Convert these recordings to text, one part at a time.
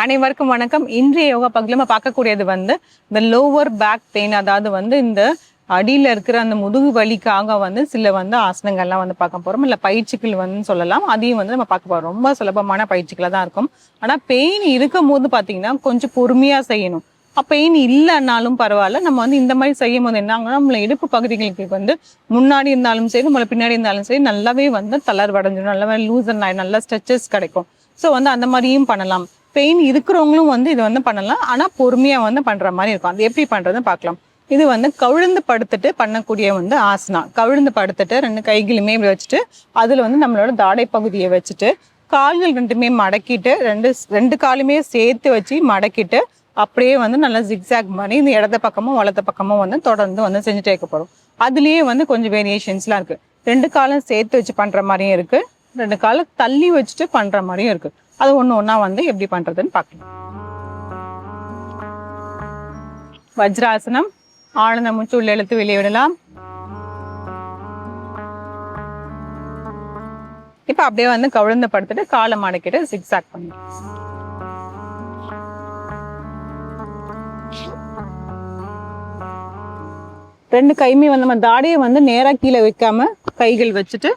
அனைவருக்கும் வணக்கம். இன்றைய யோகா பகுதியில் நம்ம பார்க்கக்கூடியது இந்த லோவர் பேக் பெயின், அதாவது இந்த அடியில் இருக்கிற அந்த முதுகு வலிக்காக சில ஆசனங்கள்லாம் பார்க்க போகிறோம். இல்லை பயிற்சிகள் சொல்லலாம். அதையும் நம்ம பார்க்க போகிறோம். ரொம்ப சுலபமான பயிற்சிகளாக தான் இருக்கும். ஆனால் பெயின் இருக்கும் போது பார்த்தீங்கன்னா கொஞ்சம் பொறுமையாக செய்யணும். பெயின் இல்லைன்னாலும் பரவாயில்ல, நம்ம இந்த மாதிரி செய்யும் போது என்ன ஆகும்னா நம்மளை இடுப்பு பகுதிகளுக்கு முன்னாடி இருந்தாலும் சரி, நம்மளை பின்னாடி இருந்தாலும் சரி, நல்லாவே தளர்வடைஞ்சிடும், நல்லாவே லூசன் ஆகிடும், நல்லா ஸ்ட்ரெச்சஸ் கிடைக்கும். ஸோ அந்த மாதிரியும் பண்ணலாம். பெயின் இருக்கிறவங்களும் இது பண்ணலாம். ஆனால் பொறுமையாக பண்ணுற மாதிரி இருக்கும். அது எப்படி பண்ணுறதுன்னு பார்க்கலாம். இது கவிழ்ந்து படுத்துட்டு பண்ணக்கூடிய ஆசனா. கவிழ்ந்து படுத்துட்டு 2 கைகளுமே வச்சுட்டு அதில் நம்மளோட தாடை பகுதியை வச்சுட்டு கால்கள் 2மே மடக்கிட்டு 2 காலுமே சேர்த்து வச்சு மடக்கிட்டு அப்படியே நல்லா ஜிக்ஸாக் மாதிரி இந்த இடது பக்கமும் வலது பக்கமும் தொடர்ந்து செஞ்சுட்டே இருக்க போகிறோம். அதுலேயே கொஞ்சம் வேரியேஷன்ஸ்லாம் இருக்குது. 2 காலும் சேர்த்து வச்சு பண்ணுற மாதிரியும் இருக்குது, 2 காலை தள்ளி வச்சுட்டு பண்ணுற மாதிரியும் இருக்குது. அது ஒண்ணா எப்படி பண்றதுன்னு பார்க்கலாம். வஜ்ராசனம். ஆழ்ந்த மூச்சு உள்ள இழுத்து வெளியே விடலாம். இப்ப அப்படியே கவிழ்ந்து படுத்துட்டு காலை மடக்கிட்டு ஜிக்ஸாக் பண்ணலாம். ரெண்டு கையுமே நம்ம தாடையை நேரா கீழே வைக்காம கைகள் வச்சுட்டு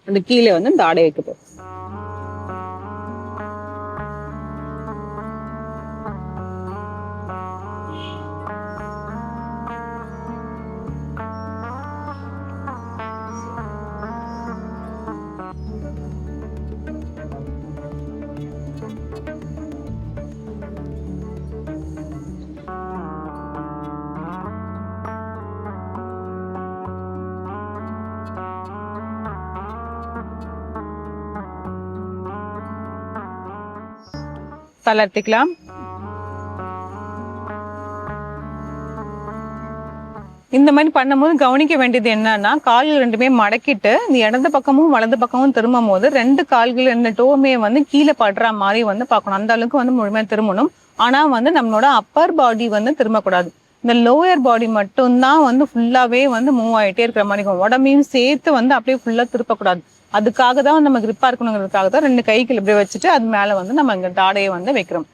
அந்த கீழே தாடை வைக்க போறோம். தளர்த்திக்கலாம். இந்த மாதிரி பண்ணும்போது கவனிக்க வேண்டியது என்னன்னா, கால்கள் 2மே மடக்கிட்டு இந்த இடது பக்கமும் வலது பக்கமும் திரும்பும் போது 2 கால்கள் 2 டோமே கீழே படுற மாதிரி பார்க்கணும். அந்த அளவுக்கு முழுமையா திரும்பணும். ஆனா நம்மளோட அப்பர் பாடி திரும்பக்கூடாது. இந்த லோயர் பாடி மட்டும்தான் ஃபுல்லாவே மூவ் ஆகிட்டே இருக்கிற மாதிரி இருக்கும். உடம்பையும் சேர்த்து அப்படியே ஃபுல்லா திருப்பக்கூடாது. அதுக்காக தான் நம்ம கிரிப்பா இருக்கணுங்கிறதுக்காக தான் 2 கைகள் இப்படி வச்சுட்டு அது மேல நம்ம இங்க தாடையை வைக்கிறோம்.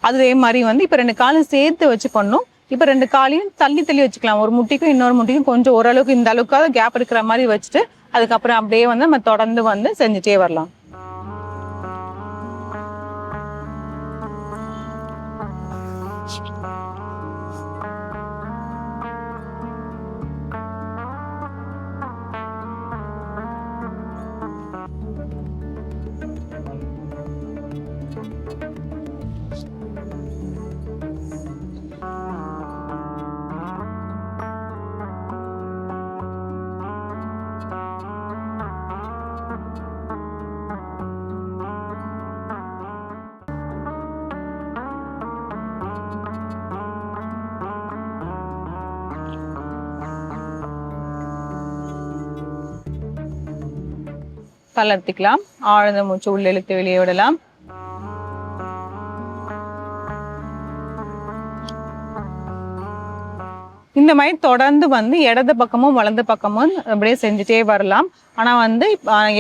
அதே மாதிரி இப்ப 2 காலும் சேர்த்து வச்சு பண்ணணும். இப்ப 2 காலையும் தள்ளி தள்ளி வச்சுக்கலாம். ஒரு முட்டிக்கும் இன்னொரு முட்டிக்கும் கொஞ்சம் ஓரளவுக்கு இந்த அளவுக்காக கேப் இருக்கிற மாதிரி வச்சுட்டு அதுக்கப்புறம் அப்படியே நம்ம தொடர்ந்து செஞ்சுட்டே வரலாம். தளர்த்திக்கலாம். ஆழ்ந்த மூச்சு உள்ள இழுத்து வெளியே விடலாம். இந்த மாதிரி தொடர்ந்து இடது பக்கமும் வலது பக்கமும் அப்படியே செஞ்சுட்டே வரலாம். ஆனா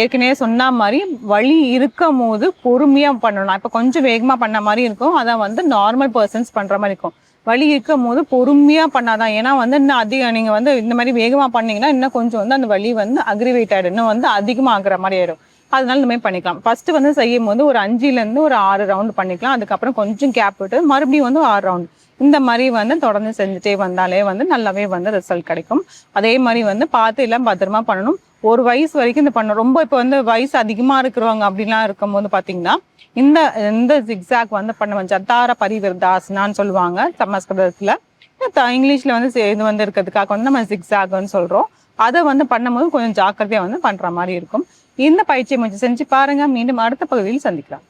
ஏற்கனவே சொன்ன மாதிரி வலி இருக்கும் போது பொறுமையா பண்ணணும். இப்ப கொஞ்சம் வேகமா பண்ண மாதிரி இருக்கும். அதான் நார்மல் பர்சன்ஸ் பண்ற மாதிரி இருக்கும். வலி இருக்கும் போது பொறுமையா பண்ணாதான். ஏன்னா இன்னும் அதிகம் நீங்க இந்த மாதிரி வேகமா பண்ணீங்கன்னா இன்னும் கொஞ்சம் அந்த வலி அக்ரிவேட் ஆயிடும், இன்னும் அதிகமா ஆகுற மாதிரி ஆயிடும். அதனால இந்த மாதிரி பண்ணிக்கலாம். ஃபர்ஸ்ட் செய்யும் போது ஒரு 5ல இருந்து ஒரு 6 ரவுண்ட் பண்ணிக்கலாம். அதுக்கப்புறம் கொஞ்சம் கேப் விட்டு மறுபடியும் 6 ரவுண்ட் இந்த மாதிரி தொடர்ந்து செஞ்சுட்டே வந்தாலே நல்லாவே ரிசல்ட் கிடைக்கும். அதே மாதிரி பார்த்து எல்லாம் பத்திரமா பண்ணணும். ஒரு வயசு வரைக்கும் இந்த பண்ணணும். ரொம்ப இப்போ வயசு அதிகமா இருக்கிறவங்க அப்படிலாம் இருக்கும்போது பாத்தீங்கன்னா இந்த ஜிக்ஸாக் பண்ண ஜத்தார பரிவிரதாசனான்னு சொல்லுவாங்க சமஸ்கிருதத்துல. இங்கிலீஷ்ல இது இருக்கிறதுக்காக நம்ம ஜிக்ஸாக்னு சொல்றோம். அதை பண்ணும்போது கொஞ்சம் ஜாக்கிரதையா பண்ற மாதிரி இருக்கும். இந்த பயிற்சியை முயற்சி செஞ்சு பாருங்க. மீண்டும் அடுத்த பகுதியில் சந்திக்கலாம்.